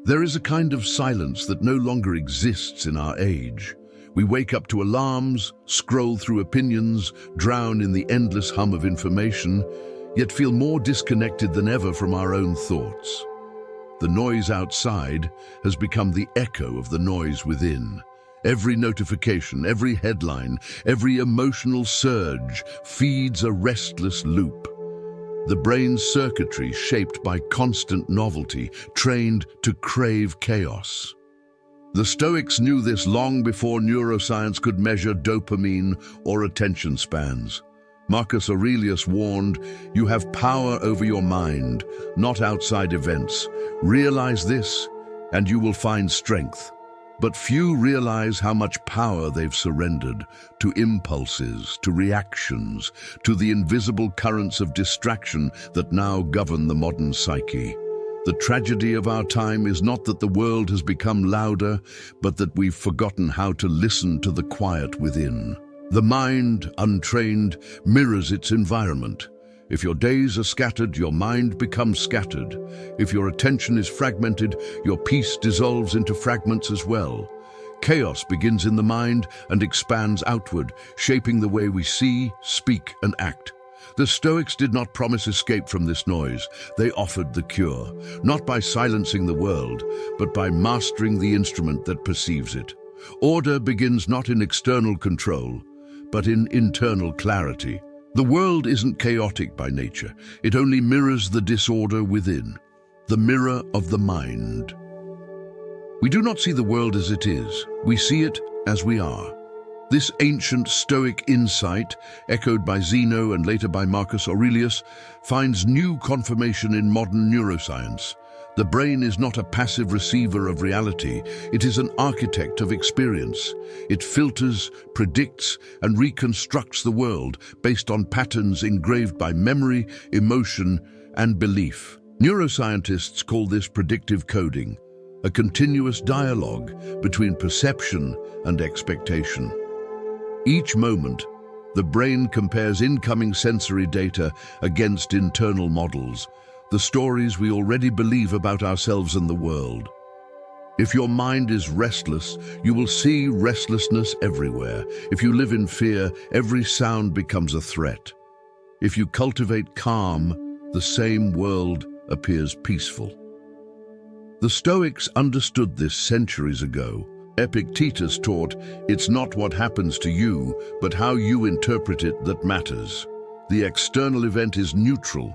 There is a kind of silence that no longer exists in our age. We wake up to alarms, scroll through opinions, drown in the endless hum of information, yet feel more disconnected than ever from our own thoughts. The noise outside has become the echo of the noise within. Every notification, every headline, every emotional surge feeds a restless loop. The brain's circuitry, shaped by constant novelty, trained to crave chaos. The Stoics knew this long before neuroscience could measure dopamine or attention spans. Marcus Aurelius warned, "You have power over your mind, not outside events. Realize this, and you will find strength." But few realize how much power they've surrendered to impulses, to reactions, to the invisible currents of distraction that now govern the modern psyche. The tragedy of our time is not that the world has become louder, but that we've forgotten how to listen to the quiet within. The mind, untrained, mirrors its environment. If your days are scattered, your mind becomes scattered. If your attention is fragmented, your peace dissolves into fragments as well. Chaos begins in the mind and expands outward, shaping the way we see, speak, and act. The Stoics did not promise escape from this noise. They offered the cure, not by silencing the world, but by mastering the instrument that perceives it. Order begins not in external control, but in internal clarity. The world isn't chaotic by nature. It only mirrors the disorder within, the mirror of the mind. We do not see the world as it is. We see it as we are. This ancient Stoic insight, echoed by Zeno and later by Marcus Aurelius, finds new confirmation in modern neuroscience. The brain is not a passive receiver of reality. It is an architect of experience. It filters, predicts, and reconstructs the world based on patterns engraved by memory, emotion, and belief. Neuroscientists call this predictive coding, a continuous dialogue between perception and expectation. Each moment, the brain compares incoming sensory data against internal models, the stories we already believe about ourselves and the world. If your mind is restless, you will see restlessness everywhere. If you live in fear, every sound becomes a threat. If you cultivate calm, the same world appears peaceful. The Stoics understood this centuries ago. Epictetus taught, "It's not what happens to you, but how you interpret it that matters." The external event is neutral.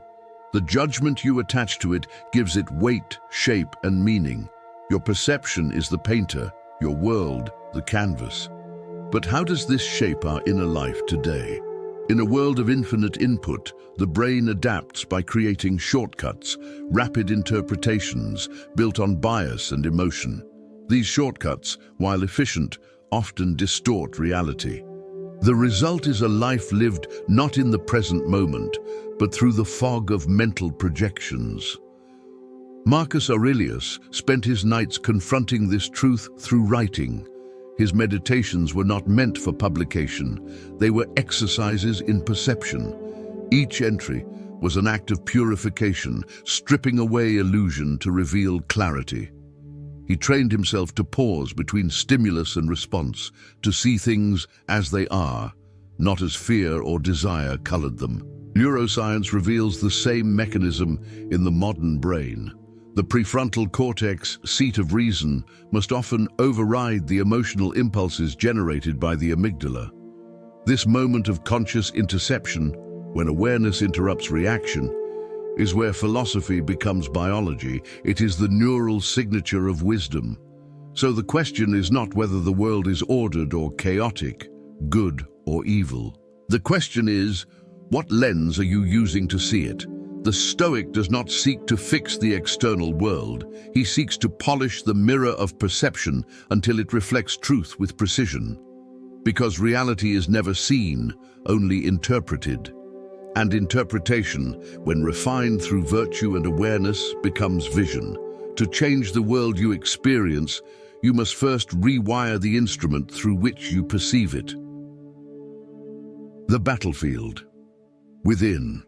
The judgment you attach to it gives it weight, shape, and meaning. Your perception is the painter, your world, the canvas. But how does this shape our inner life today? In a world of infinite input, the brain adapts by creating shortcuts, rapid interpretations built on bias and emotion. These shortcuts, while efficient, often distort reality. The result is a life lived not in the present moment, but through the fog of mental projections. Marcus Aurelius spent his nights confronting this truth through writing. His meditations were not meant for publication. They were exercises in perception. Each entry was an act of purification, stripping away illusion to reveal clarity. He trained himself to pause between stimulus and response, to see things as they are, not as fear or desire colored them. Neuroscience reveals the same mechanism in the modern brain. The prefrontal cortex, seat of reason, must often override the emotional impulses generated by the amygdala. This moment of conscious interception, when awareness interrupts reaction, is where philosophy becomes biology. It is the neural signature of wisdom. So the question is not whether the world is ordered or chaotic, good or evil. The question is, what lens are you using to see it? The Stoic does not seek to fix the external world. He seeks to polish the mirror of perception until it reflects truth with precision. Because reality is never seen, only interpreted. And interpretation, when refined through virtue and awareness, becomes vision. To change the world you experience, you must first rewire the instrument through which you perceive it. The battlefield. Within.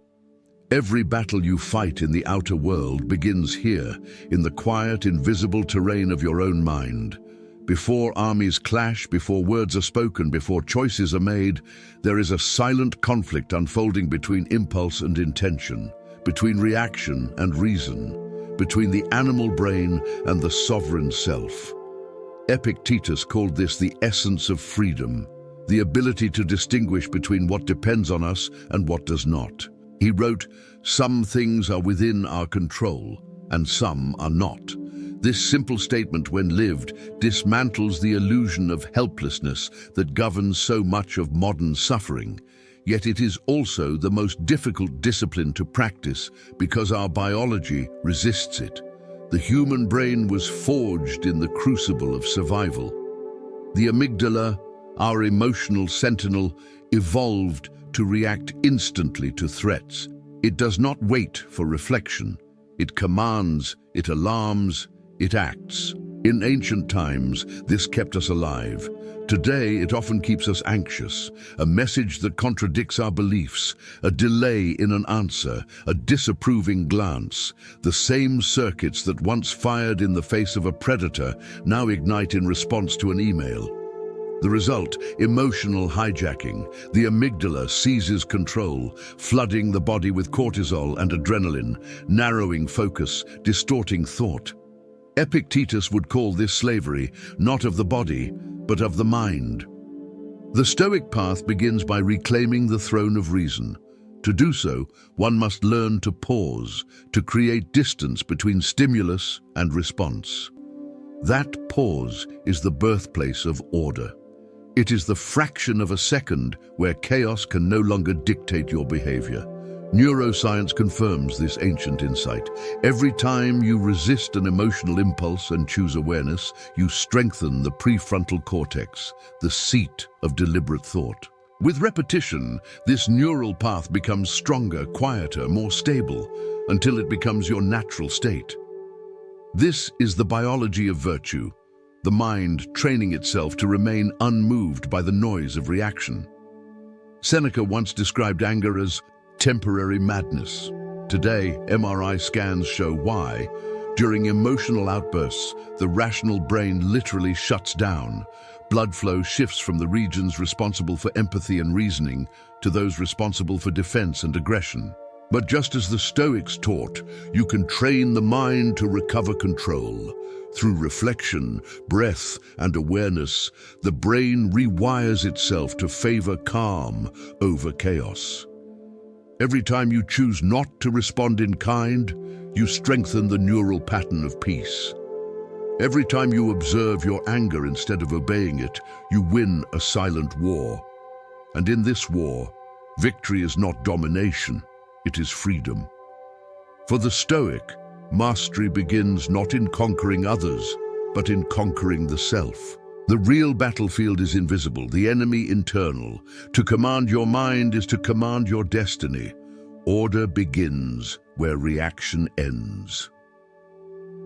Every battle you fight in the outer world begins here, in the quiet, invisible terrain of your own mind. Before armies clash, before words are spoken, before choices are made, there is a silent conflict unfolding between impulse and intention, between reaction and reason, between the animal brain and the sovereign self. Epictetus called this the essence of freedom, the ability to distinguish between what depends on us and what does not. He wrote, "Some things are within our control, and some are not." This simple statement, when lived, dismantles the illusion of helplessness that governs so much of modern suffering. Yet it is also the most difficult discipline to practice because our biology resists it. The human brain was forged in the crucible of survival. The amygdala, our emotional sentinel, evolved to react instantly to threats. It does not wait for reflection. It commands, it alarms, it acts. In ancient times, this kept us alive. Today, it often keeps us anxious, a message that contradicts our beliefs, a delay in an answer, a disapproving glance. The same circuits that once fired in the face of a predator now ignite in response to an email. The result, emotional hijacking. The amygdala seizes control, flooding the body with cortisol and adrenaline, narrowing focus, distorting thought. Epictetus would call this slavery, not of the body, but of the mind. The Stoic path begins by reclaiming the throne of reason. To do so, one must learn to pause, to create distance between stimulus and response. That pause is the birthplace of order. It is the fraction of a second where chaos can no longer dictate your behavior. Neuroscience confirms this ancient insight. Every time you resist an emotional impulse and choose awareness, you strengthen the prefrontal cortex, the seat of deliberate thought. With repetition, this neural path becomes stronger, quieter, more stable, until it becomes your natural state. This is the biology of virtue, the mind training itself to remain unmoved by the noise of reaction. Seneca once described anger as temporary madness. Today, MRI scans show why. During emotional outbursts, the rational brain literally shuts down. Blood flow shifts from the regions responsible for empathy and reasoning to those responsible for defense and aggression. But just as the Stoics taught, you can train the mind to recover control. Through reflection, breath, and awareness, the brain rewires itself to favor calm over chaos. Every time you choose not to respond in kind, you strengthen the neural pattern of peace. Every time you observe your anger instead of obeying it, you win a silent war. And in this war, victory is not domination, it is freedom. For the Stoic, mastery begins not in conquering others, but in conquering the self. The real battlefield is invisible, the enemy internal. To command your mind is to command your destiny. Order begins where reaction ends.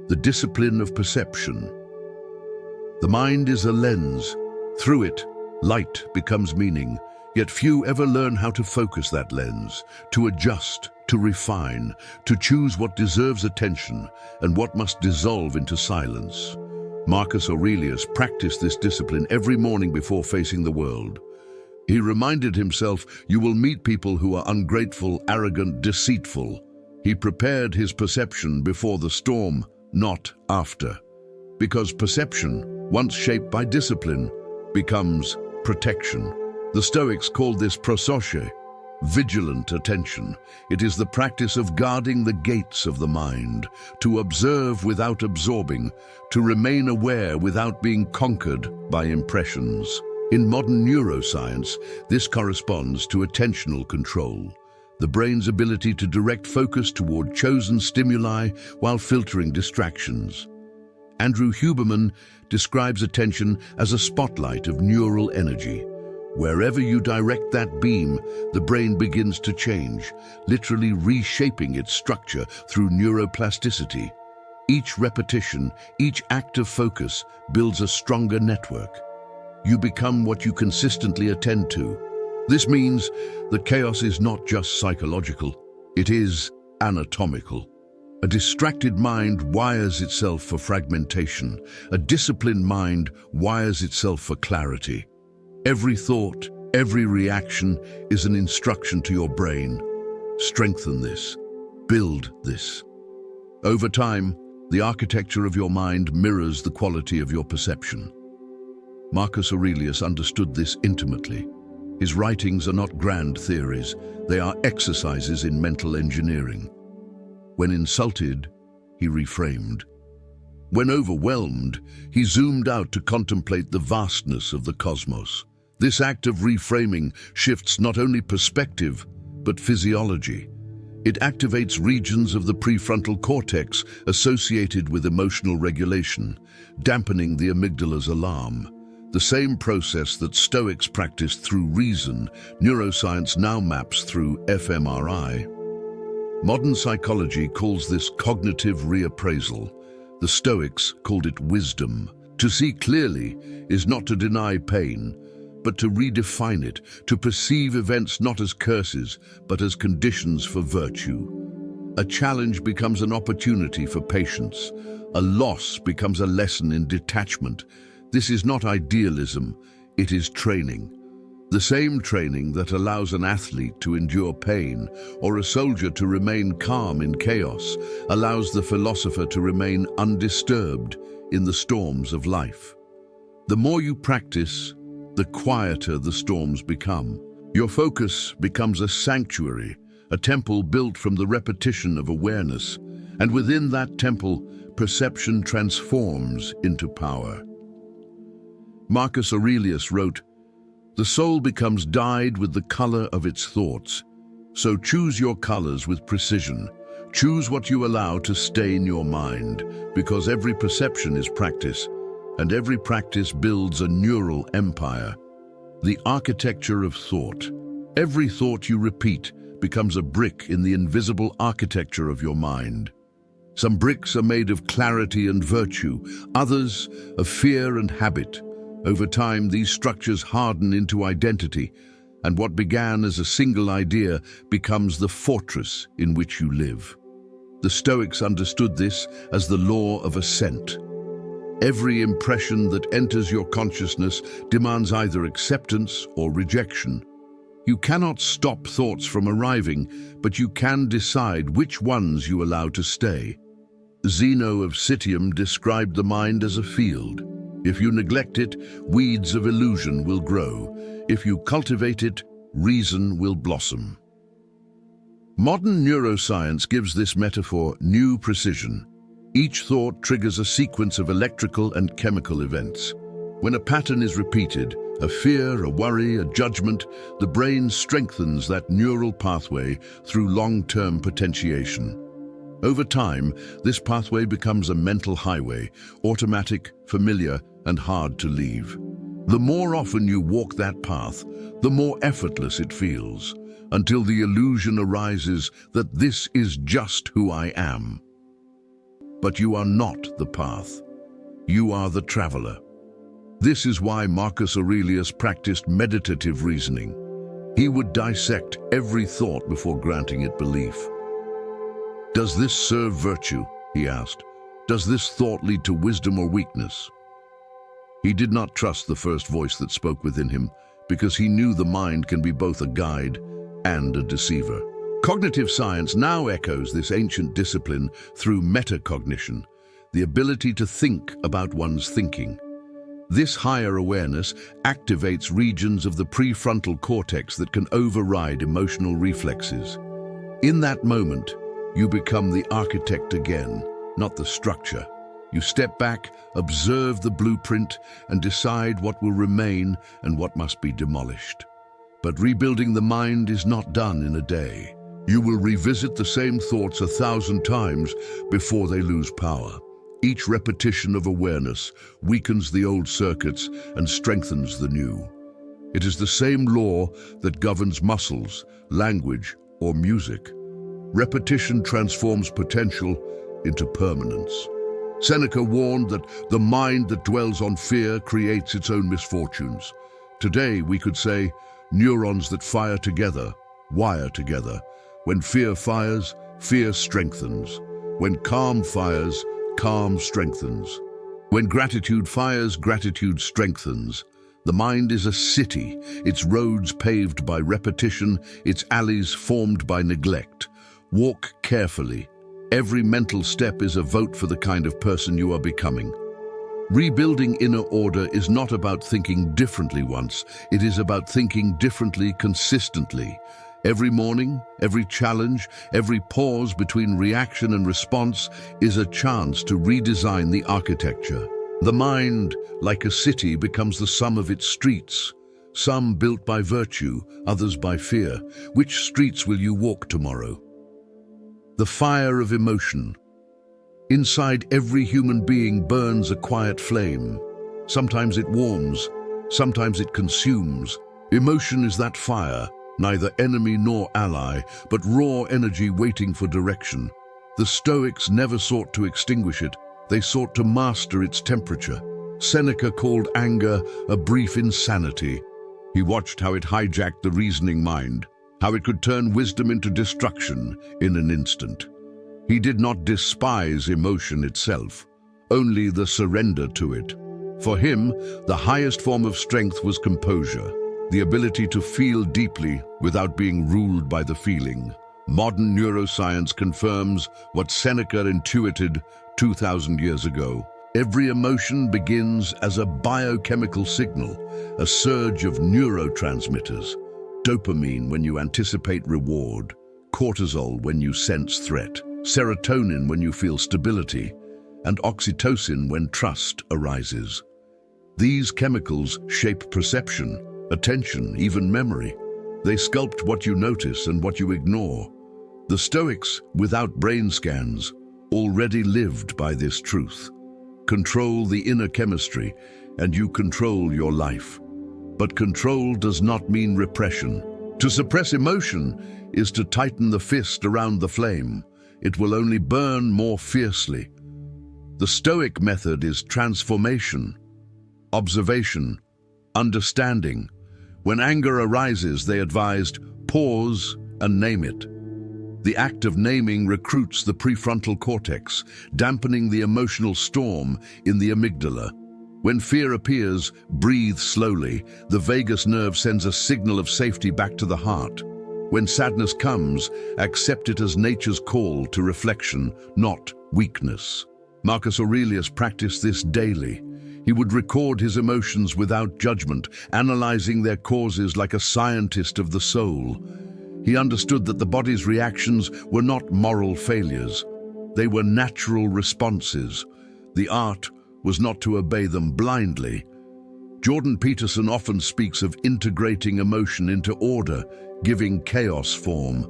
The discipline of perception. The mind is a lens. Through it, light becomes meaning, yet few ever learn how to focus that lens, to adjust, to refine, to choose what deserves attention and what must dissolve into silence. Marcus Aurelius practiced this discipline every morning before facing the world. He reminded himself, "You will meet people who are ungrateful, arrogant, deceitful." He prepared his perception before the storm, not after. Because perception, once shaped by discipline, becomes protection. The Stoics called this prososche, vigilant attention. It is the practice of guarding the gates of the mind, to observe without absorbing, to remain aware without being conquered by impressions. In modern neuroscience, this corresponds to attentional control, the brain's ability to direct focus toward chosen stimuli while filtering distractions. Andrew Huberman describes attention as a spotlight of neural energy. Wherever you direct that beam, the brain begins to change, literally reshaping its structure through neuroplasticity. Each repetition, each act of focus builds a stronger network. You become what you consistently attend to. This means that chaos is not just psychological, It is anatomical. A distracted mind wires itself for fragmentation. A disciplined mind wires itself for clarity. Every thought, every reaction is an instruction to your brain. Strengthen this. Build this. Over time, the architecture of your mind mirrors the quality of your perception. Marcus Aurelius understood this intimately. His writings are not grand theories, they are exercises in mental engineering. When insulted, he reframed. When overwhelmed, he zoomed out to contemplate the vastness of the cosmos. This act of reframing shifts not only perspective, but physiology. It activates regions of the prefrontal cortex associated with emotional regulation, dampening the amygdala's alarm. The same process that Stoics practiced through reason, neuroscience now maps through fMRI. Modern psychology calls this cognitive reappraisal. The Stoics called it wisdom. To see clearly is not to deny pain, but to redefine it, to perceive events not as curses, but as conditions for virtue. A challenge becomes an opportunity for patience. A loss becomes a lesson in detachment. This is not idealism, it is training. The same training that allows an athlete to endure pain or a soldier to remain calm in chaos allows the philosopher to remain undisturbed in the storms of life. The more you practice, the quieter the storms become. Your focus becomes a sanctuary, a temple built from the repetition of awareness, and within that temple, perception transforms into power. Marcus Aurelius wrote, "The soul becomes dyed with the color of its thoughts. So choose your colors with precision. Choose what you allow to stain your mind, because every perception is practice, and every practice builds a neural empire." The architecture of thought. Every thought you repeat becomes a brick in the invisible architecture of your mind. Some bricks are made of clarity and virtue, others of fear and habit. Over time, these structures harden into identity, and what began as a single idea becomes the fortress in which you live. The Stoics understood this as the law of ascent. Every impression that enters your consciousness demands either acceptance or rejection. You cannot stop thoughts from arriving, but you can decide which ones you allow to stay. Zeno of Citium described the mind as a field. If you neglect it, weeds of illusion will grow. If you cultivate it, reason will blossom. Modern neuroscience gives this metaphor new precision. Each thought triggers a sequence of electrical and chemical events. When a pattern is repeated, a fear, a worry, a judgment, the brain strengthens that neural pathway through long-term potentiation. Over time, this pathway becomes a mental highway, automatic, familiar, and hard to leave. The more often you walk that path, the more effortless it feels, until the illusion arises that this is just who I am. But you are not the path. You are the traveler. This is why Marcus Aurelius practiced meditative reasoning. He would dissect every thought before granting it belief. "Does this serve virtue?" he asked. "Does this thought lead to wisdom or weakness?" He did not trust the first voice that spoke within him, because he knew the mind can be both a guide and a deceiver. Cognitive science now echoes this ancient discipline through metacognition, the ability to think about one's thinking. This higher awareness activates regions of the prefrontal cortex that can override emotional reflexes. In that moment, you become the architect again, not the structure. You step back, observe the blueprint, and decide what will remain and what must be demolished. But rebuilding the mind is not done in a day. You will revisit the same thoughts 1,000 times before they lose power. Each repetition of awareness weakens the old circuits and strengthens the new. It is the same law that governs muscles, language, or music. Repetition transforms potential into permanence. Seneca warned that the mind that dwells on fear creates its own misfortunes. Today, we could say, neurons that fire together, wire together, When fear fires, fear strengthens. When calm fires, calm strengthens. When gratitude fires, gratitude strengthens. The mind is a city, its roads paved by repetition, its alleys formed by neglect. Walk carefully. Every mental step is a vote for the kind of person you are becoming. Rebuilding inner order is not about thinking differently once, it is about thinking differently consistently. Every morning, every challenge, every pause between reaction and response is a chance to redesign the architecture. The mind, like a city, becomes the sum of its streets. Some built by virtue, others by fear. Which streets will you walk tomorrow? The fire of emotion. Inside every human being burns a quiet flame. Sometimes it warms, sometimes it consumes. Emotion is that fire, neither enemy nor ally, but raw energy waiting for direction. The Stoics never sought to extinguish it, they sought to master its temperature. Seneca called anger a brief insanity. He watched how it hijacked the reasoning mind, how it could turn wisdom into destruction in an instant. He did not despise emotion itself, only the surrender to it. For him, the highest form of strength was composure, the ability to feel deeply without being ruled by the feeling. Modern neuroscience confirms what Seneca intuited 2,000 years ago. Every emotion begins as a biochemical signal, a surge of neurotransmitters. Dopamine when you anticipate reward, cortisol when you sense threat, serotonin when you feel stability, and oxytocin when trust arises. These chemicals shape perception, attention, even memory. They sculpt what you notice and what you ignore. The Stoics, without brain scans, already lived by this truth. Control the inner chemistry, and you control your life. But control does not mean repression. To suppress emotion is to tighten the fist around the flame. It will only burn more fiercely. The Stoic method is transformation, observation, understanding. When anger arises, they advised, pause and name it. The act of naming recruits the prefrontal cortex, dampening the emotional storm in the amygdala. When fear appears, breathe slowly. The vagus nerve sends a signal of safety back to the heart. When sadness comes, accept it as nature's call to reflection, not weakness. Marcus Aurelius practiced this daily. He would record his emotions without judgment, analyzing their causes like a scientist of the soul. He understood that the body's reactions were not moral failures. They were natural responses. The art was not to obey them blindly. Jordan Peterson often speaks of integrating emotion into order, giving chaos form.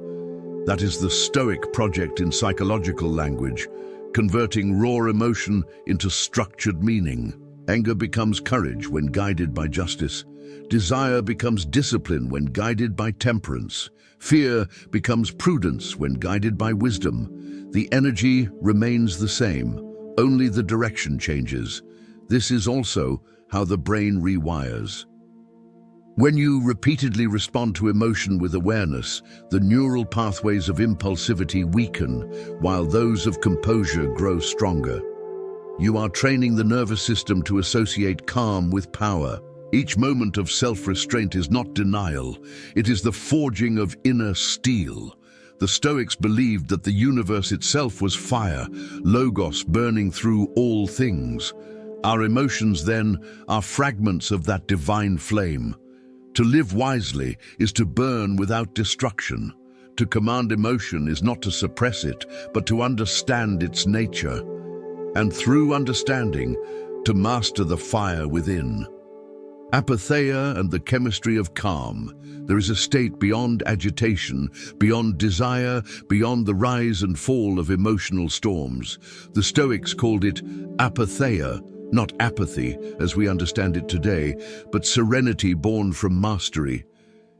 That is the Stoic project in psychological language, converting raw emotion into structured meaning. Anger becomes courage when guided by justice. Desire becomes discipline when guided by temperance. Fear becomes prudence when guided by wisdom. The energy remains the same, only the direction changes. This is also how the brain rewires. When you repeatedly respond to emotion with awareness, the neural pathways of impulsivity weaken, while those of composure grow stronger. You are training the nervous system to associate calm with power. Each moment of self-restraint is not denial, it is the forging of inner steel. The Stoics believed that the universe itself was fire, logos burning through all things. Our emotions, then, are fragments of that divine flame. To live wisely is to burn without destruction. To command emotion is not to suppress it, but to understand its nature. And through understanding, to master the fire within. Apatheia and the chemistry of calm. There is a state beyond agitation, beyond desire, beyond the rise and fall of emotional storms. The Stoics called it apatheia, not apathy as we understand it today, but serenity born from mastery.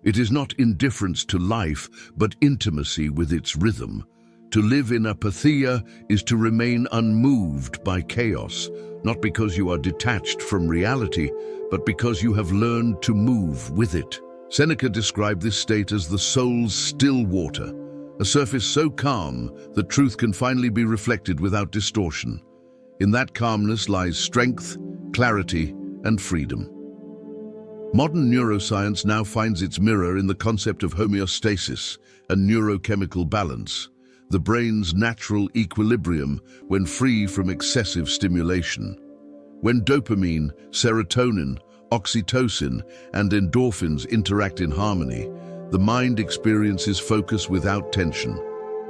It is not indifference to life, but intimacy with its rhythm. To live in apatheia is to remain unmoved by chaos, not because you are detached from reality, but because you have learned to move with it. Seneca described this state as the soul's still water, a surface so calm that truth can finally be reflected without distortion. In that calmness lies strength, clarity, and freedom. Modern neuroscience now finds its mirror in the concept of homeostasis and neurochemical balance, the brain's natural equilibrium when free from excessive stimulation. When dopamine, serotonin, oxytocin, and endorphins interact in harmony, the mind experiences focus without tension,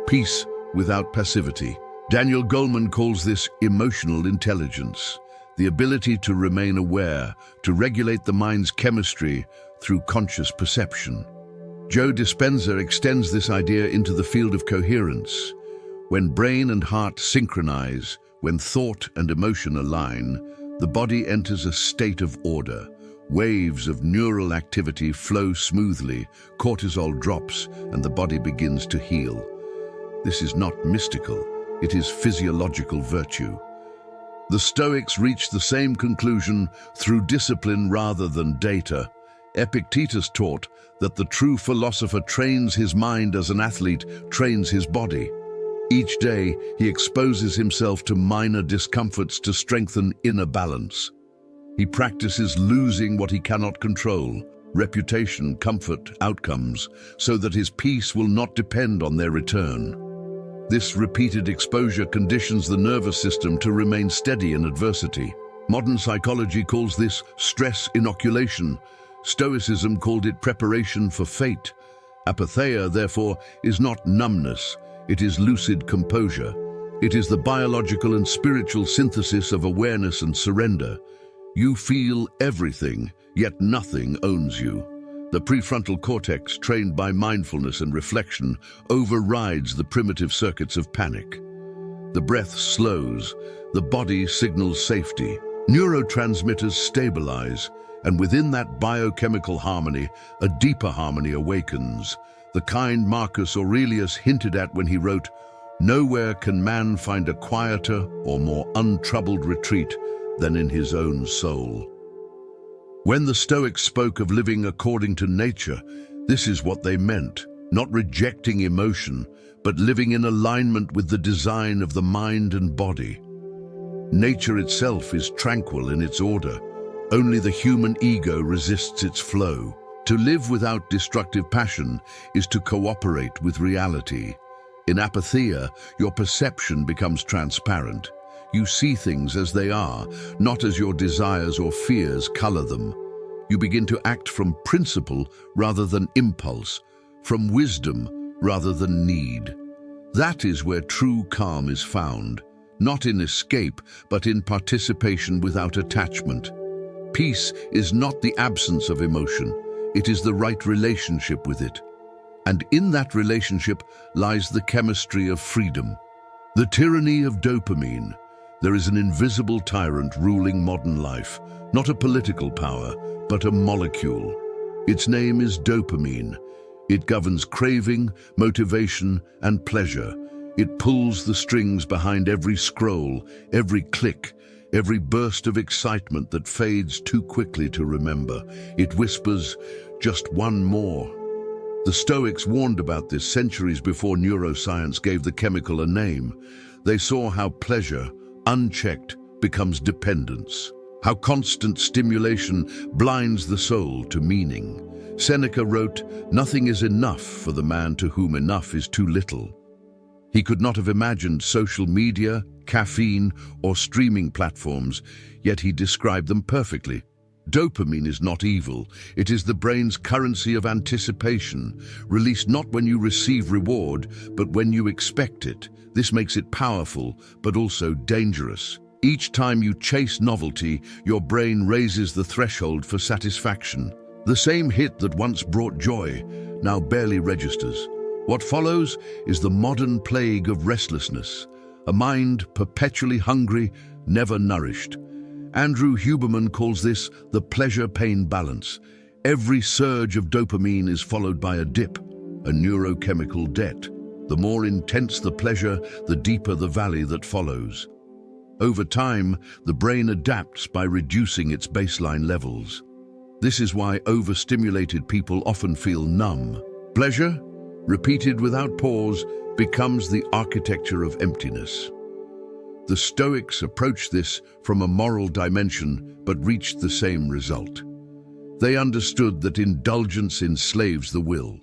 peace without passivity. Daniel Goleman calls this emotional intelligence, the ability to remain aware, to regulate the mind's chemistry through conscious perception. Joe Dispenza extends this idea into the field of coherence. When brain and heart synchronize, when thought and emotion align, the body enters a state of order. Waves of neural activity flow smoothly, cortisol drops, and the body begins to heal. This is not mystical, it is physiological virtue. The Stoics reached the same conclusion through discipline rather than data. Epictetus taught that the true philosopher trains his mind as an athlete trains his body. Each day, he exposes himself to minor discomforts to strengthen inner balance. He practices losing what he cannot control, reputation, comfort, outcomes, so that his peace will not depend on their return. This repeated exposure conditions the nervous system to remain steady in adversity. Modern psychology calls this stress inoculation. Stoicism called it preparation for fate. Apatheia, therefore, is not numbness, it is lucid composure. It is the biological and spiritual synthesis of awareness and surrender. You feel everything, yet nothing owns you. The prefrontal cortex, trained by mindfulness and reflection, overrides the primitive circuits of panic. The breath slows, the body signals safety. Neurotransmitters stabilize, and within that biochemical harmony, a deeper harmony awakens, the kind Marcus Aurelius hinted at when he wrote, "Nowhere can man find a quieter or more untroubled retreat than in his own soul." When the Stoics spoke of living according to nature, this is what they meant, not rejecting emotion, but living in alignment with the design of the mind and body. Nature itself is tranquil in its order. Only the human ego resists its flow. To live without destructive passion is to cooperate with reality. In Apatheia, your perception becomes transparent. You see things as they are, not as your desires or fears color them. You begin to act from principle rather than impulse, from wisdom rather than need. That is where true calm is found, not in escape, but in participation without attachment. Peace is not the absence of emotion, it is the right relationship with it. And in that relationship lies the chemistry of freedom. The tyranny of dopamine. There is an invisible tyrant ruling modern life, not a political power, but a molecule. Its name is dopamine. It governs craving, motivation, and pleasure. It pulls the strings behind every scroll, every click, every burst of excitement that fades too quickly to remember. It whispers, "Just one more." The Stoics warned about this centuries before neuroscience gave the chemical a name. They saw how pleasure, unchecked, becomes dependence. How constant stimulation blinds the soul to meaning. Seneca wrote, "Nothing is enough for the man to whom enough is too little." He could not have imagined social media, caffeine, or streaming platforms, yet he described them perfectly. Dopamine is not evil. It is the brain's currency of anticipation, released not when you receive reward, but when you expect it. This makes it powerful, but also dangerous. Each time you chase novelty, your brain raises the threshold for satisfaction. The same hit that once brought joy now barely registers. What follows is the modern plague of restlessness, a mind perpetually hungry, never nourished. Andrew Huberman calls this the pleasure-pain balance. Every surge of dopamine is followed by a dip, a neurochemical debt. The more intense the pleasure, the deeper the valley that follows. Over time, the brain adapts by reducing its baseline levels. This is why overstimulated people often feel numb. Pleasure? repeated without pause, becomes the architecture of emptiness. The Stoics approached this from a moral dimension but reached the same result. They understood that indulgence enslaves the will.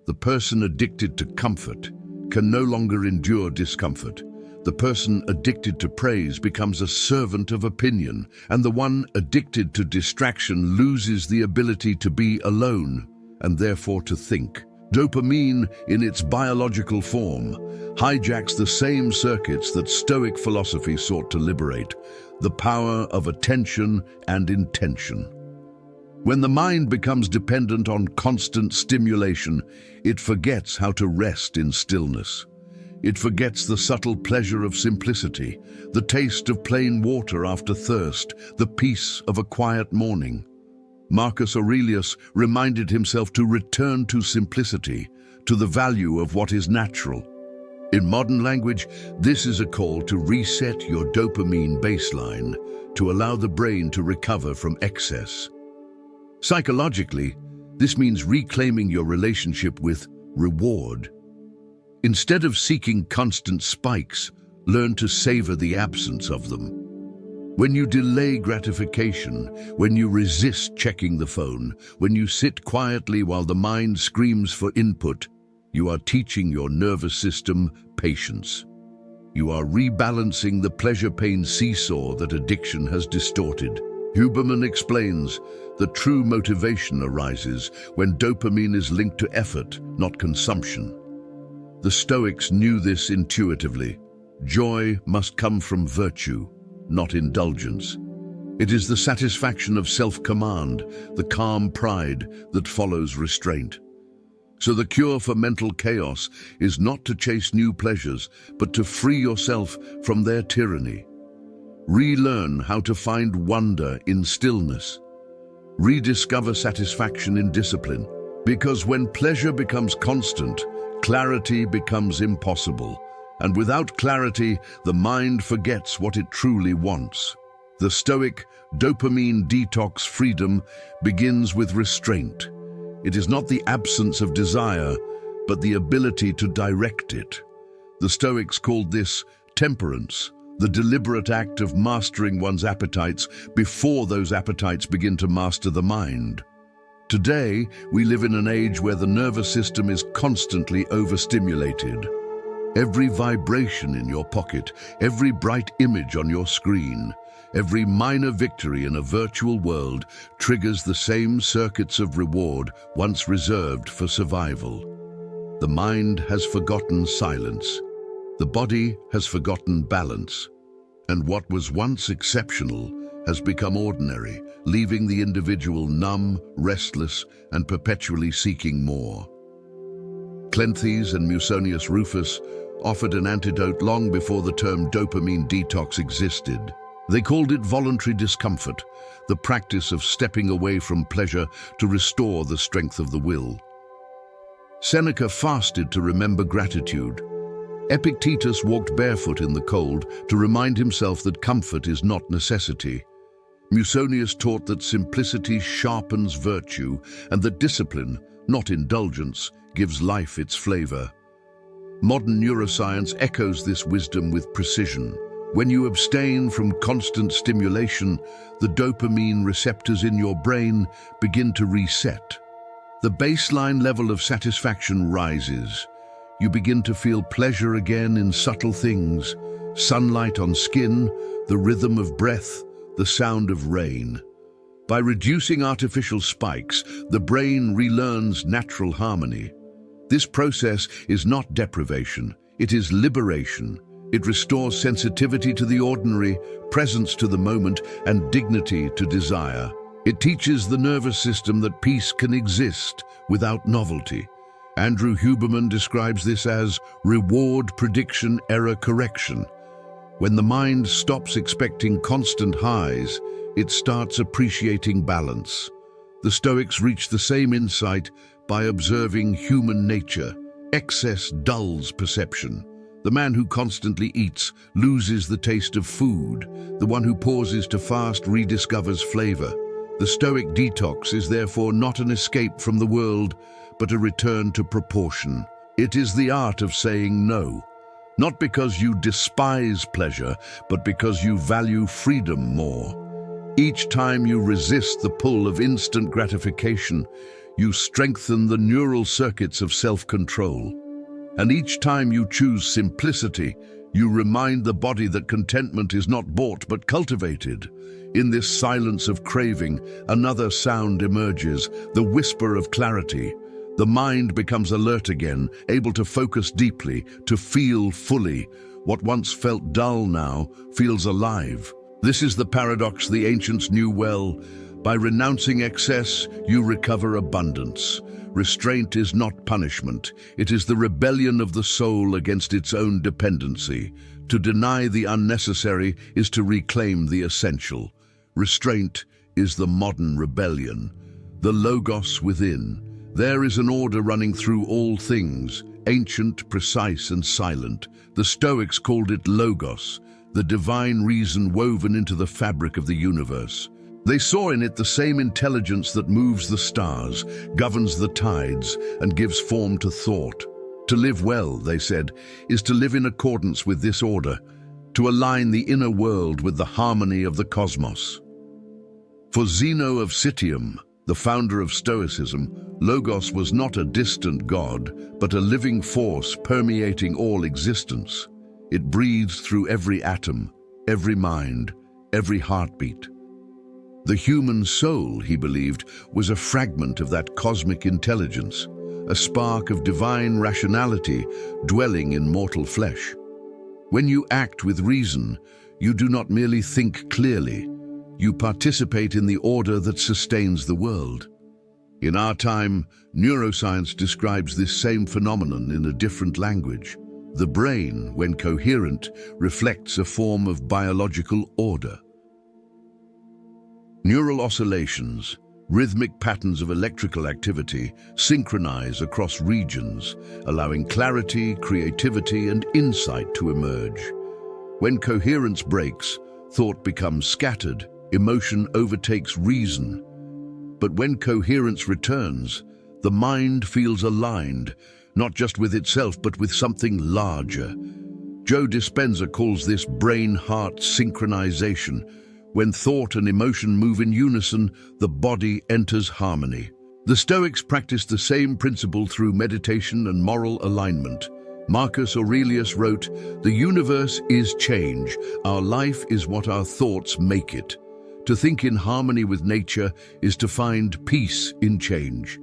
The person addicted to comfort can no longer endure discomfort. The person addicted to praise becomes a servant of opinion, and the one addicted to distraction loses the ability to be alone and therefore to think. Dopamine, in its biological form, hijacks the same circuits that Stoic philosophy sought to liberate, the power of attention and intention. When the mind becomes dependent on constant stimulation, it forgets how to rest in stillness. It forgets the subtle pleasure of simplicity, the taste of plain water after thirst, the peace of a quiet morning. Marcus Aurelius reminded himself to return to simplicity, to the value of what is natural. In modern language, this is a call to reset your dopamine baseline, to allow the brain to recover from excess. Psychologically, this means reclaiming your relationship with reward. Instead of seeking constant spikes, learn to savor the absence of them. When you delay gratification, when you resist checking the phone, when you sit quietly while the mind screams for input, you are teaching your nervous system patience. You are rebalancing the pleasure-pain seesaw that addiction has distorted. Huberman explains that true motivation arises when dopamine is linked to effort, not consumption. The Stoics knew this intuitively. Joy must come from virtue, not indulgence. It is the satisfaction of self-command, the calm pride that follows restraint. So the cure for mental chaos is not to chase new pleasures, but to free yourself from their tyranny. Relearn how to find wonder in stillness. Rediscover satisfaction in discipline. Because when pleasure becomes constant, clarity becomes impossible. And without clarity, the mind forgets what it truly wants. The Stoic dopamine detox freedom begins with restraint. It is not the absence of desire, but the ability to direct it. The Stoics called this temperance, the deliberate act of mastering one's appetites before those appetites begin to master the mind. Today, we live in an age where the nervous system is constantly overstimulated. Every vibration in your pocket, every bright image on your screen, every minor victory in a virtual world triggers the same circuits of reward once reserved for survival. The mind has forgotten silence. The body has forgotten balance. And what was once exceptional has become ordinary, leaving the individual numb, restless, and perpetually seeking more. Cleanthes and Musonius Rufus offered an antidote long before the term dopamine detox existed. They called it voluntary discomfort, the practice of stepping away from pleasure to restore the strength of the will. Seneca fasted to remember gratitude. Epictetus walked barefoot in the cold to remind himself that comfort is not necessity. Musonius taught that simplicity sharpens virtue and that discipline, not indulgence, gives life its flavor. Modern neuroscience echoes this wisdom with precision. When you abstain from constant stimulation, the dopamine receptors in your brain begin to reset. The baseline level of satisfaction rises. You begin to feel pleasure again in subtle things: sunlight on skin, the rhythm of breath, the sound of rain. By reducing artificial spikes, the brain relearns natural harmony. This process is not deprivation, it is liberation. It restores sensitivity to the ordinary, presence to the moment, and dignity to desire. It teaches the nervous system that peace can exist without novelty. Andrew Huberman describes this as reward prediction error correction. When the mind stops expecting constant highs, it starts appreciating balance. The Stoics reached the same insight by observing human nature. Excess dulls perception. The man who constantly eats loses the taste of food. The one who pauses to fast rediscovers flavor. The Stoic detox is therefore not an escape from the world, but a return to proportion. It is the art of saying no, not because you despise pleasure, but because you value freedom more. Each time you resist the pull of instant gratification, you strengthen the neural circuits of self-control. And each time you choose simplicity, you remind the body that contentment is not bought but cultivated. In this silence of craving, another sound emerges, the whisper of clarity. The mind becomes alert again, able to focus deeply, to feel fully. What once felt dull now feels alive. This is the paradox the ancients knew well. By renouncing excess, you recover abundance. Restraint is not punishment. It is the rebellion of the soul against its own dependency. To deny the unnecessary is to reclaim the essential. Restraint is the modern rebellion. The logos within. There is an order running through all things, ancient, precise, and silent. The Stoics called it logos, the divine reason woven into the fabric of the universe. They saw in it the same intelligence that moves the stars, governs the tides, and gives form to thought. To live well, they said, is to live in accordance with this order, to align the inner world with the harmony of the cosmos. For Zeno of Citium, the founder of Stoicism, Logos was not a distant god, but a living force permeating all existence. It breathes through every atom, every mind, every heartbeat. The human soul, he believed, was a fragment of that cosmic intelligence, a spark of divine rationality dwelling in mortal flesh. When you act with reason, you do not merely think clearly. You participate in the order that sustains the world. In our time, neuroscience describes this same phenomenon in a different language. The brain, when coherent, reflects a form of biological order. Neural oscillations, rhythmic patterns of electrical activity, synchronize across regions, allowing clarity, creativity, and insight to emerge. When coherence breaks, thought becomes scattered, emotion overtakes reason. But when coherence returns, the mind feels aligned, not just with itself, but with something larger. Joe Dispenza calls this brain-heart synchronization. When thought and emotion move in unison, the body enters harmony. The Stoics practiced the same principle through meditation and moral alignment. Marcus Aurelius wrote, "The universe is change. Our life is what our thoughts make it. To think in harmony with nature is to find peace in change."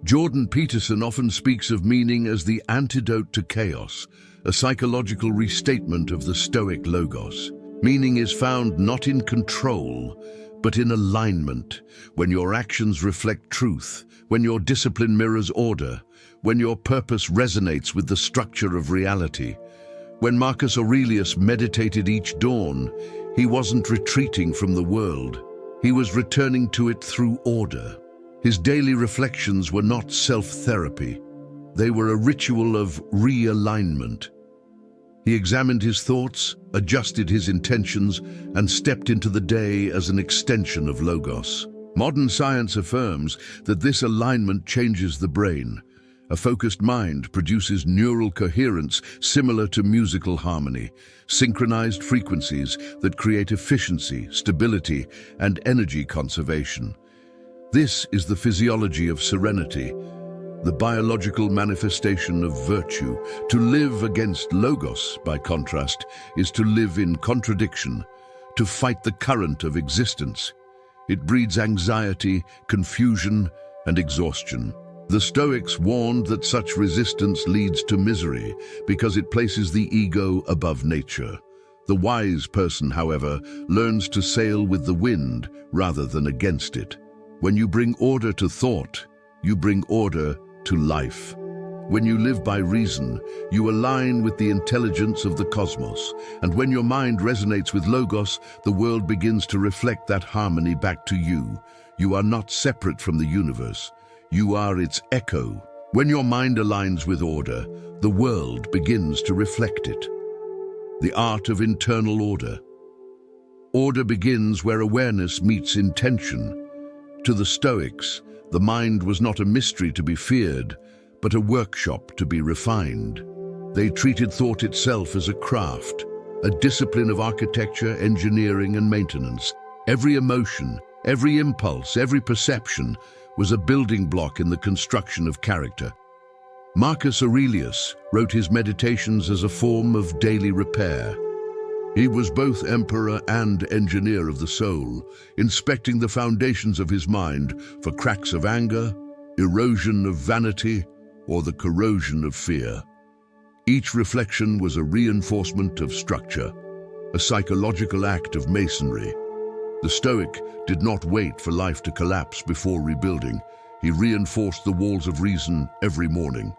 Jordan Peterson often speaks of meaning as the antidote to chaos, a psychological restatement of the Stoic logos. Meaning is found not in control, but in alignment, when your actions reflect truth, when your discipline mirrors order, when your purpose resonates with the structure of reality. When Marcus Aurelius meditated each dawn, he wasn't retreating from the world. He was returning to it through order. His daily reflections were not self-therapy. They were a ritual of realignment. He examined his thoughts, adjusted his intentions, and stepped into the day as an extension of Logos. Modern science affirms that this alignment changes the brain. A focused mind produces neural coherence similar to musical harmony, synchronized frequencies that create efficiency, stability, and energy conservation. This is the physiology of serenity, the biological manifestation of virtue. To live against Logos, by contrast, is to live in contradiction, to fight the current of existence. It breeds anxiety, confusion, and exhaustion. The Stoics warned that such resistance leads to misery because it places the ego above nature. The wise person, however, learns to sail with the wind rather than against it. When you bring order to thought, you bring order to life. When you live by reason, you align with the intelligence of the cosmos, and when your mind resonates with Logos, the world begins to reflect that harmony back to you. You are not separate from the universe. You are its echo. When your mind aligns with order, the world begins to reflect it. The art of internal order. Order begins where awareness meets intention. To the Stoics, the mind was not a mystery to be feared, but a workshop to be refined. They treated thought itself as a craft, a discipline of architecture, engineering, and maintenance. Every emotion, every impulse, every perception was a building block in the construction of character. Marcus Aurelius wrote his meditations as a form of daily repair. He was both emperor and engineer of the soul, inspecting the foundations of his mind for cracks of anger, erosion of vanity, or the corrosion of fear. Each reflection was a reinforcement of structure, a psychological act of masonry. The Stoic did not wait for life to collapse before rebuilding. He reinforced the walls of reason every morning.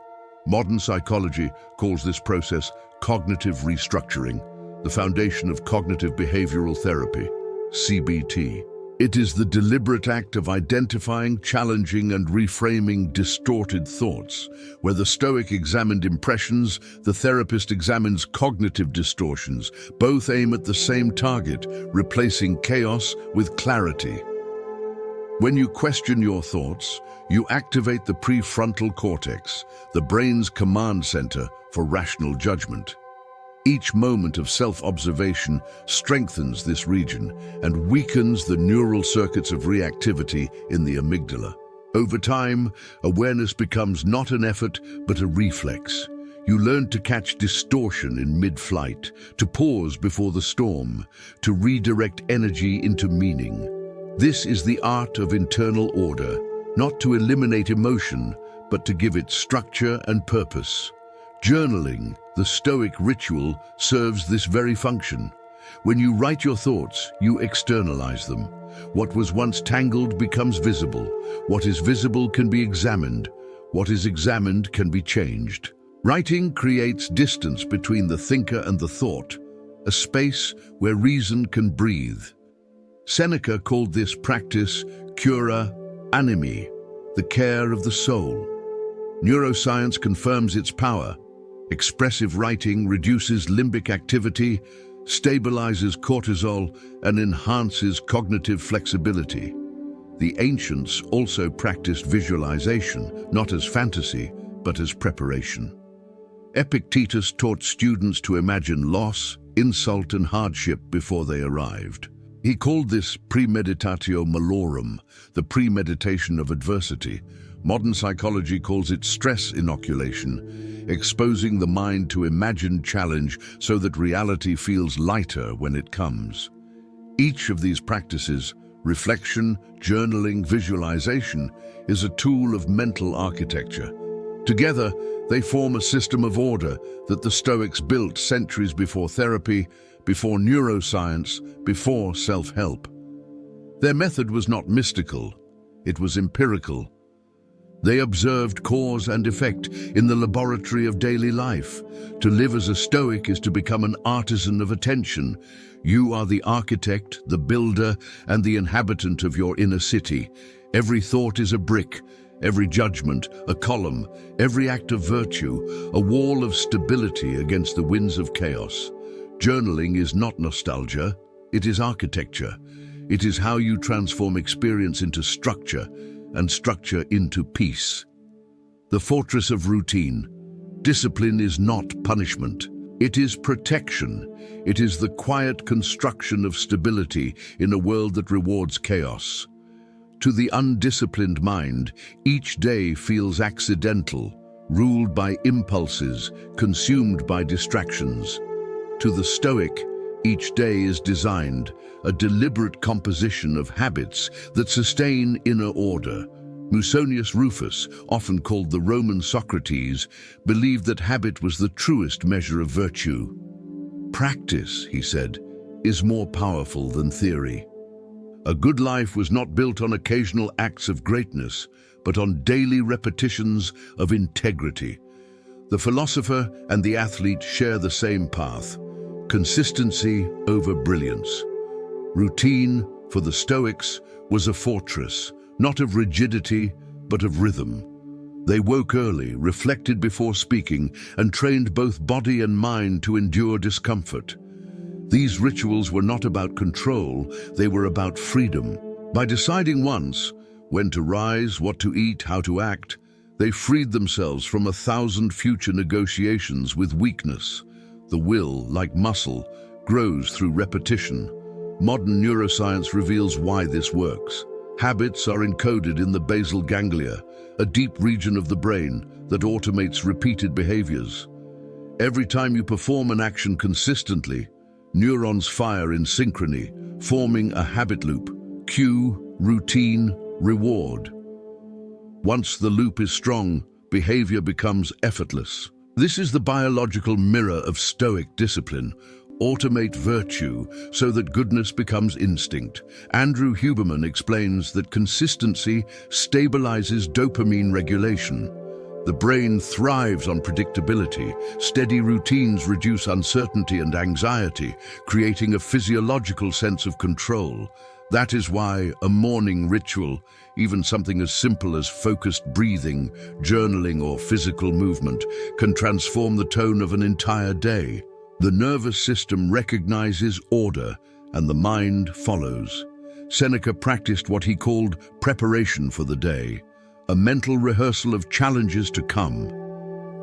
Modern psychology calls this process cognitive restructuring, the foundation of cognitive behavioral therapy, CBT. It is the deliberate act of identifying, challenging, and reframing distorted thoughts. Where the Stoic examined impressions, the therapist examines cognitive distortions. Both aim at the same target, replacing chaos with clarity. When you question your thoughts, you activate the prefrontal cortex, the brain's command center for rational judgment. Each moment of self-observation strengthens this region and weakens the neural circuits of reactivity in the amygdala. Over time, awareness becomes not an effort, but a reflex. You learn to catch distortion in mid-flight, to pause before the storm, to redirect energy into meaning. This is the art of internal order, not to eliminate emotion, but to give it structure and purpose. Journaling, the Stoic ritual, serves this very function. When you write your thoughts, you externalize them. What was once tangled becomes visible. What is visible can be examined. What is examined can be changed. Writing creates distance between the thinker and the thought, a space where reason can breathe. Seneca called this practice cura animi, the care of the soul. Neuroscience confirms its power. Expressive writing reduces limbic activity, stabilizes cortisol, and enhances cognitive flexibility. The ancients also practiced visualization, not as fantasy, but as preparation. Epictetus taught students to imagine loss, insult, and hardship before they arrived. He called this premeditatio malorum, the premeditation of adversity. Modern psychology calls it stress inoculation, exposing the mind to imagined challenge so that reality feels lighter when it comes. Each of these practices, reflection, journaling, visualization, is a tool of mental architecture. Together, they form a system of order that the Stoics built centuries before therapy, before neuroscience, before self-help. Their method was not mystical, it was empirical. They observed cause and effect in the laboratory of daily life. To live as a Stoic is to become an artisan of attention. You are the architect, the builder, and the inhabitant of your inner city. Every thought is a brick, every judgment a column, every act of virtue a wall of stability against the winds of chaos. Journaling is not nostalgia, it is architecture. It is how you transform experience into structure, and structure into peace. The fortress of routine. Discipline is not punishment. It is protection. It is the quiet construction of stability in a world that rewards chaos. To the undisciplined mind, each day feels accidental, ruled by impulses, consumed by distractions. To the Stoic, each day is designed, a deliberate composition of habits that sustain inner order. Musonius Rufus, often called the Roman Socrates, believed that habit was the truest measure of virtue. Practice, he said, is more powerful than theory. A good life was not built on occasional acts of greatness, but on daily repetitions of integrity. The philosopher and the athlete share the same path: consistency over brilliance. Routine, for the Stoics, was a fortress, not of rigidity, but of rhythm. They woke early, reflected before speaking, and trained both body and mind to endure discomfort. These rituals were not about control, they were about freedom. By deciding once, when to rise, what to eat, how to act. They freed themselves from 1,000 future negotiations with weakness. The will, like muscle, grows through repetition. Modern neuroscience reveals why this works. Habits are encoded in the basal ganglia, a deep region of the brain that automates repeated behaviors. Every time you perform an action consistently, neurons fire in synchrony, forming a habit loop: cue, routine, reward. Once the loop is strong, behavior becomes effortless. This is the biological mirror of Stoic discipline. Automate virtue so that goodness becomes instinct. Andrew Huberman explains that consistency stabilizes dopamine regulation. The brain thrives on predictability. Steady routines reduce uncertainty and anxiety, creating a physiological sense of control. That is why a morning ritual, even something as simple as focused breathing, journaling, or physical movement, can transform the tone of an entire day. The nervous system recognizes order, and the mind follows. Seneca practiced what he called preparation for the day, a mental rehearsal of challenges to come.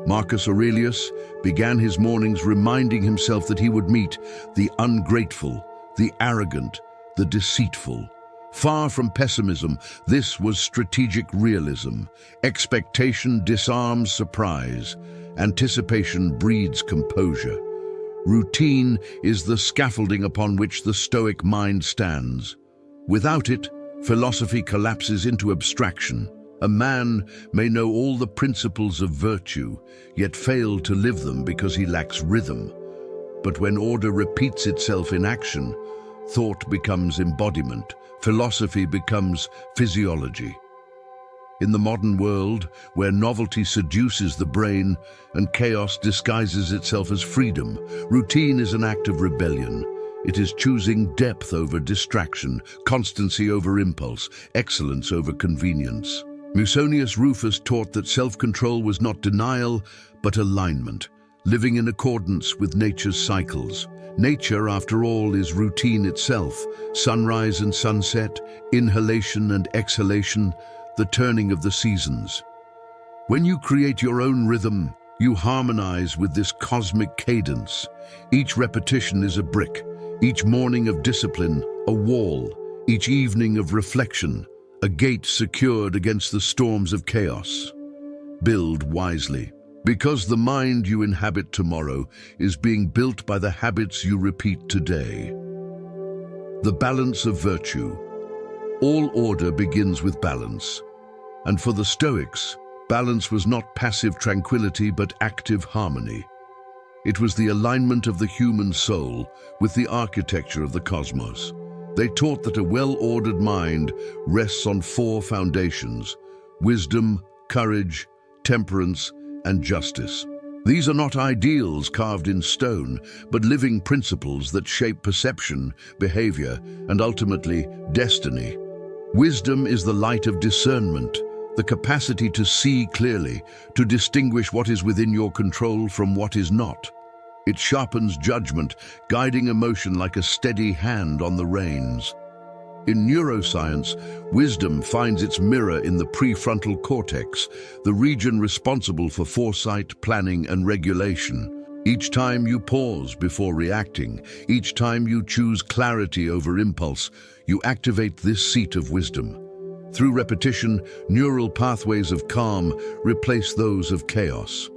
Marcus Aurelius began his mornings reminding himself that he would meet the ungrateful, the arrogant, the deceitful. Far from pessimism, this was strategic realism. Expectation disarms surprise. Anticipation breeds composure. Routine is the scaffolding upon which the Stoic mind stands. Without it, philosophy collapses into abstraction. A man may know all the principles of virtue, yet fail to live them because he lacks rhythm. But when order repeats itself in action, thought becomes embodiment, philosophy becomes physiology. In the modern world, where novelty seduces the brain and chaos disguises itself as freedom, routine is an act of rebellion. It is choosing depth over distraction, constancy over impulse, excellence over convenience. Musonius Rufus taught that self-control was not denial, but alignment, living in accordance with nature's cycles. Nature, after all, is routine itself: sunrise and sunset, inhalation and exhalation, the turning of the seasons. When you create your own rhythm, you harmonize with this cosmic cadence. Each repetition is a brick, each morning of discipline, a wall, each evening of reflection, a gate secured against the storms of chaos. Build wisely, because the mind you inhabit tomorrow is being built by the habits you repeat today. The balance of virtue. All order begins with balance. And for the Stoics, balance was not passive tranquility but active harmony. It was the alignment of the human soul with the architecture of the cosmos. They taught that a well-ordered mind rests on 4 foundations: wisdom, courage, temperance, and justice. These are not ideals carved in stone, but living principles that shape perception, behavior, and ultimately destiny. Wisdom is the light of discernment, the capacity to see clearly, to distinguish what is within your control from what is not. It sharpens judgment, guiding emotion like a steady hand on the reins. In neuroscience, wisdom finds its mirror in the prefrontal cortex, the region responsible for foresight, planning, and regulation. Each time you pause before reacting, each time you choose clarity over impulse, you activate this seat of wisdom. Through repetition, neural pathways of calm replace those of chaos.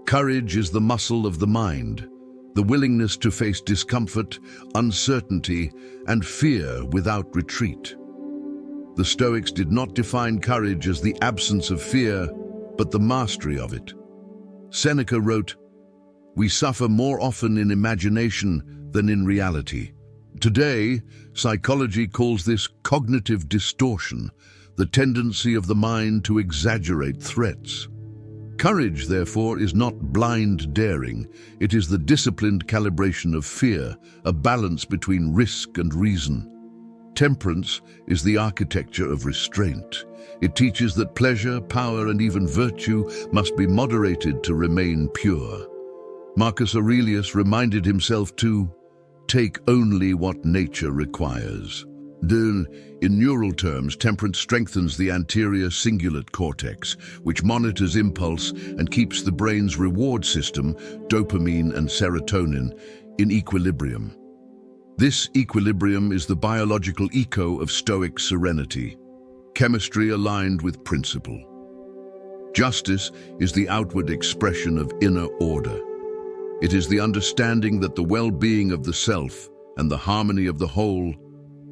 Courage is the muscle of the mind, the willingness to face discomfort, uncertainty, and fear without retreat. The Stoics did not define courage as the absence of fear, but the mastery of it. Seneca wrote, "We suffer more often in imagination than in reality." Today, psychology calls this cognitive distortion, the tendency of the mind to exaggerate threats. Courage, therefore, is not blind daring. It is the disciplined calibration of fear, a balance between risk and reason. Temperance is the architecture of restraint. It teaches that pleasure, power, and even virtue must be moderated to remain pure. Marcus Aurelius reminded himself to take only what nature requires. In neural terms, temperance strengthens the anterior cingulate cortex, which monitors impulse and keeps the brain's reward system, dopamine and serotonin, in equilibrium. This equilibrium is the biological echo of Stoic serenity, chemistry aligned with principle. Justice is the outward expression of inner order. It is the understanding that the well-being of the self and the harmony of the whole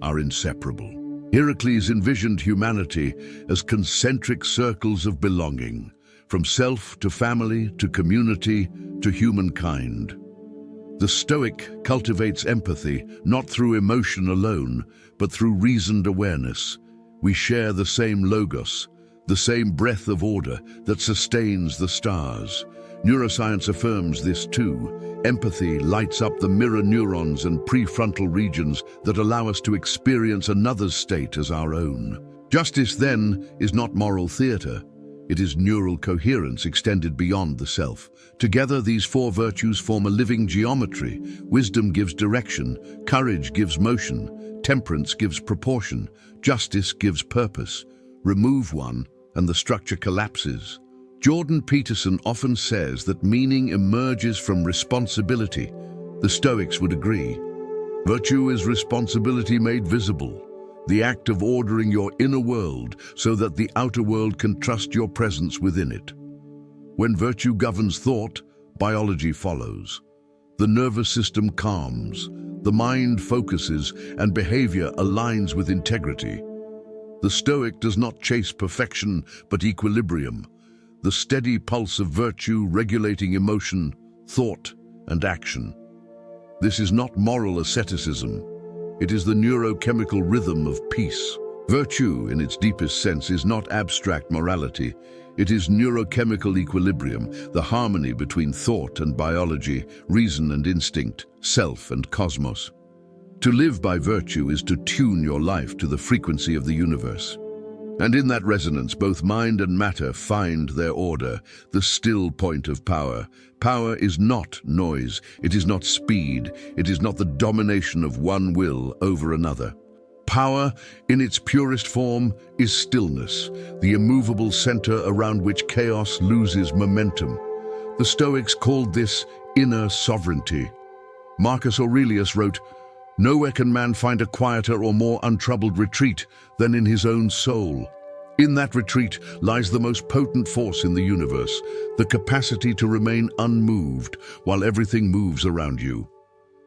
are inseparable. Heracles envisioned humanity as concentric circles of belonging, from self to family to community to humankind. The Stoic cultivates empathy not through emotion alone, but through reasoned awareness. We share the same logos, the same breath of order that sustains the stars. Neuroscience affirms this too. Empathy lights up the mirror neurons and prefrontal regions that allow us to experience another's state as our own. Justice, then, is not moral theater. It is neural coherence extended beyond the self. Together, these four virtues form a living geometry. Wisdom gives direction, courage gives motion, temperance gives proportion, justice gives purpose. Remove one, and the structure collapses. Jordan Peterson often says that meaning emerges from responsibility. The Stoics would agree. Virtue is responsibility made visible, the act of ordering your inner world so that the outer world can trust your presence within it. When virtue governs thought, biology follows. The nervous system calms, the mind focuses, and behavior aligns with integrity. The Stoic does not chase perfection, but equilibrium, the steady pulse of virtue regulating emotion, thought, and action. This is not moral asceticism. It is the neurochemical rhythm of peace. Virtue, in its deepest sense, is not abstract morality. It is neurochemical equilibrium, the harmony between thought and biology, reason and instinct, self and cosmos. To live by virtue is to tune your life to the frequency of the universe. And in that resonance, both mind and matter find their order, the still point of power. Power is not noise, it is not speed, it is not the domination of one will over another. Power, in its purest form, is stillness, the immovable center around which chaos loses momentum. The Stoics called this inner sovereignty. Marcus Aurelius wrote, "Nowhere can man find a quieter or more untroubled retreat than in his own soul. In that retreat lies the most potent force in the universe, the capacity to remain unmoved while everything moves around you."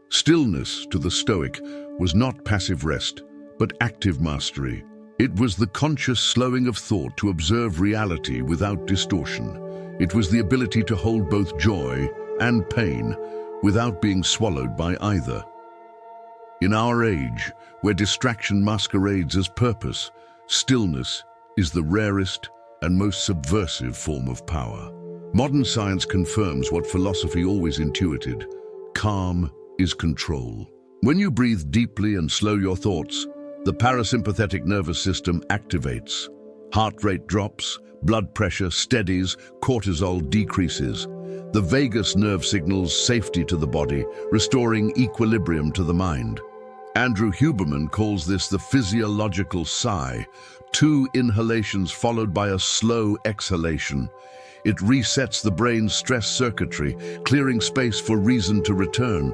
Stillness, to the Stoic, was not passive rest, but active mastery. It was the conscious slowing of thought to observe reality without distortion. It was the ability to hold both joy and pain without being swallowed by either. In our age, where distraction masquerades as purpose, stillness is the rarest and most subversive form of power. Modern science confirms what philosophy always intuited: calm is control. When you breathe deeply and slow your thoughts, the parasympathetic nervous system activates. Heart rate drops, blood pressure steadies, cortisol decreases. The vagus nerve signals safety to the body, restoring equilibrium to the mind. Andrew Huberman calls this the physiological sigh, 2 inhalations followed by a slow exhalation. It resets the brain's stress circuitry, clearing space for reason to return.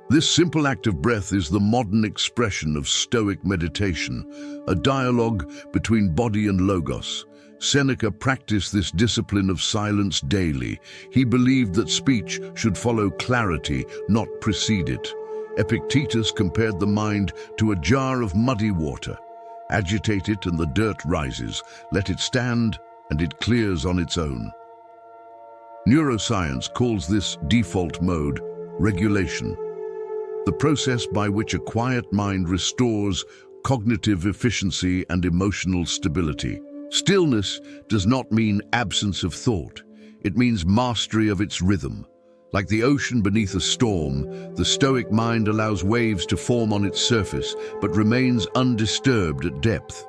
This simple act of breath is the modern expression of Stoic meditation, a dialogue between body and logos. Seneca practiced this discipline of silence daily. He believed that speech should follow clarity, not precede it. Epictetus compared the mind to a jar of muddy water. Agitate it and the dirt rises. Let it stand and it clears on its own. Neuroscience calls this default mode regulation, the process by which a quiet mind restores cognitive efficiency and emotional stability. Stillness does not mean absence of thought. It means mastery of its rhythm. Like the ocean beneath a storm, the Stoic mind allows waves to form on its surface, but remains undisturbed at depth.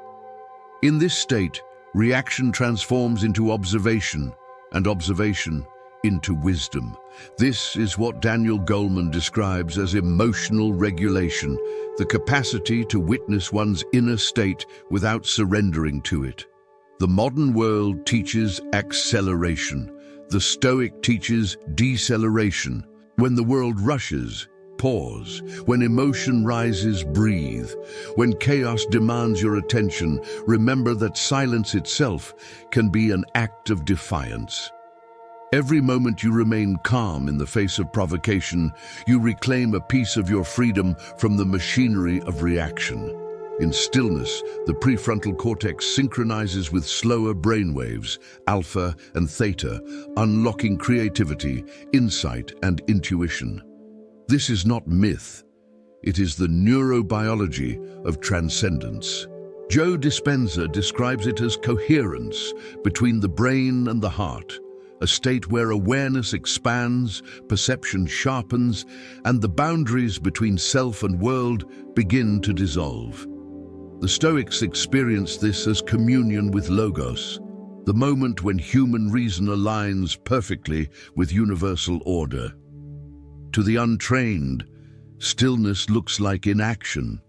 In this state, reaction transforms into observation, and observation into wisdom. This is what Daniel Goleman describes as emotional regulation, the capacity to witness one's inner state without surrendering to it. The modern world teaches acceleration. The Stoic teaches deceleration. When the world rushes, pause. When emotion rises, breathe. When chaos demands your attention, remember that silence itself can be an act of defiance. Every moment you remain calm in the face of provocation, you reclaim a piece of your freedom from the machinery of reaction. In stillness, the prefrontal cortex synchronizes with slower brainwaves, alpha and theta, unlocking creativity, insight, and intuition. This is not myth. It is the neurobiology of transcendence. Joe Dispenza describes it as coherence between the brain and the heart, a state where awareness expands, perception sharpens, and the boundaries between self and world begin to dissolve. The Stoics experience this as communion with Logos, the moment when human reason aligns perfectly with universal order. To the untrained, stillness looks like inaction.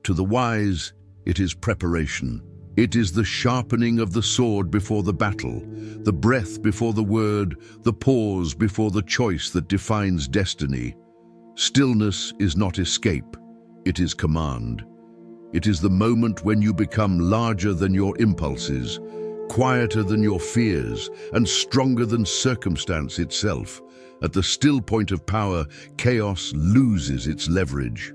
To the wise, it is preparation. It is the sharpening of the sword before the battle, the breath before the word, the pause before the choice that defines destiny. Stillness is not escape, it is command. It is the moment when you become larger than your impulses, quieter than your fears, and stronger than circumstance itself. At the still point of power, chaos loses its leverage.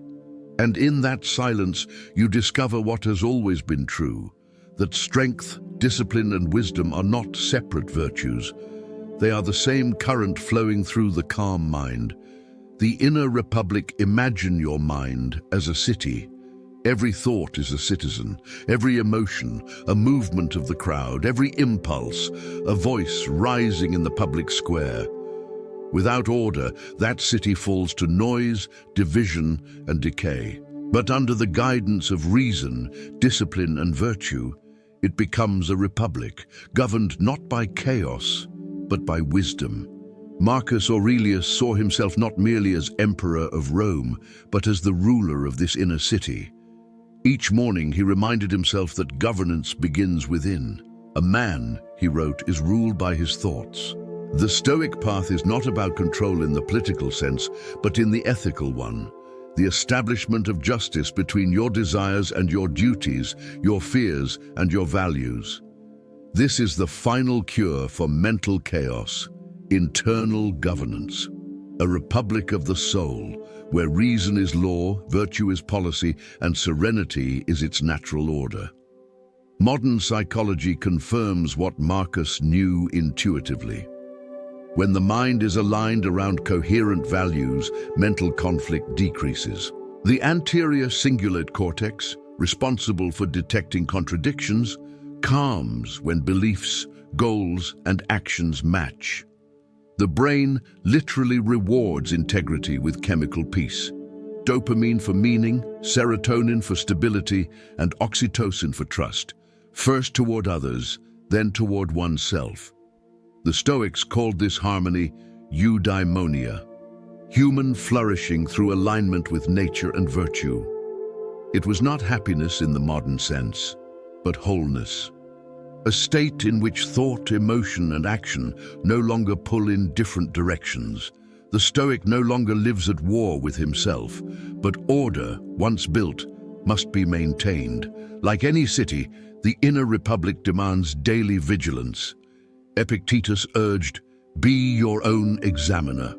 And in that silence, you discover what has always been true, that strength, discipline, and wisdom are not separate virtues. They are the same current flowing through the calm mind. The inner republic, imagine your mind as a city. Every thought is a citizen, every emotion, a movement of the crowd, every impulse, a voice rising in the public square. Without order, that city falls to noise, division, and decay. But under the guidance of reason, discipline, and virtue, it becomes a republic, governed not by chaos, but by wisdom. Marcus Aurelius saw himself not merely as emperor of Rome, but as the ruler of this inner city. Each morning he reminded himself that governance begins within. A man, he wrote, is ruled by his thoughts. The Stoic path is not about control in the political sense, but in the ethical one. The establishment of justice between your desires and your duties, your fears and your values. This is the final cure for mental chaos, internal governance. A republic of the soul, where reason is law, virtue is policy, and serenity is its natural order. Modern psychology confirms what Marcus knew intuitively. When the mind is aligned around coherent values, mental conflict decreases. The anterior cingulate cortex, responsible for detecting contradictions, calms when beliefs, goals, and actions match. The brain literally rewards integrity with chemical peace. Dopamine for meaning, serotonin for stability, and oxytocin for trust. First toward others, then toward oneself. The Stoics called this harmony eudaimonia, human flourishing through alignment with nature and virtue. It was not happiness in the modern sense, but wholeness. A state in which thought, emotion, and action no longer pull in different directions. The Stoic no longer lives at war with himself, but order, once built, must be maintained. Like any city, the inner republic demands daily vigilance. Epictetus urged, "Be your own examiner.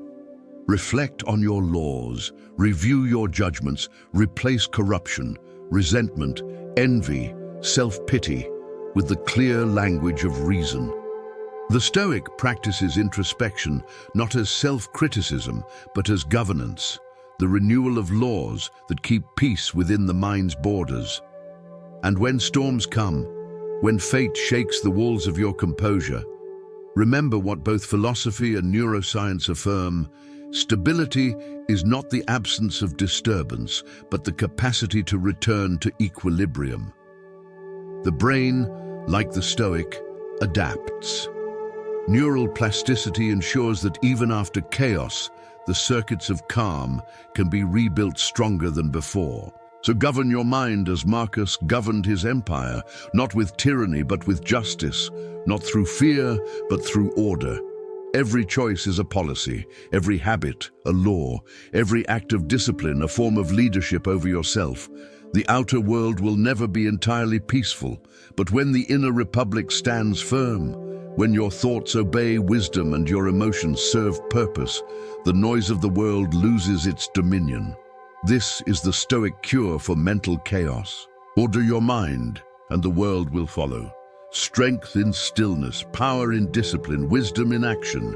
Reflect on your laws, review your judgments, replace corruption, resentment, envy, self-pity with the clear language of reason." The Stoic practices introspection not as self-criticism, but as governance, the renewal of laws that keep peace within the mind's borders. And when storms come, when fate shakes the walls of your composure, remember what both philosophy and neuroscience affirm: stability is not the absence of disturbance, but the capacity to return to equilibrium. The brain, like the Stoic, adapts. Neuroplasticity ensures that even after chaos, the circuits of calm can be rebuilt stronger than before. So govern your mind as Marcus governed his empire, not with tyranny but with justice, not through fear but through order. Every choice is a policy, every habit a law, every act of discipline a form of leadership over yourself. The outer world will never be entirely peaceful, but when the inner republic stands firm, when your thoughts obey wisdom and your emotions serve purpose, the noise of the world loses its dominion. This is the Stoic cure for mental chaos. Order your mind, and the world will follow. Strength in stillness, power in discipline, wisdom in action.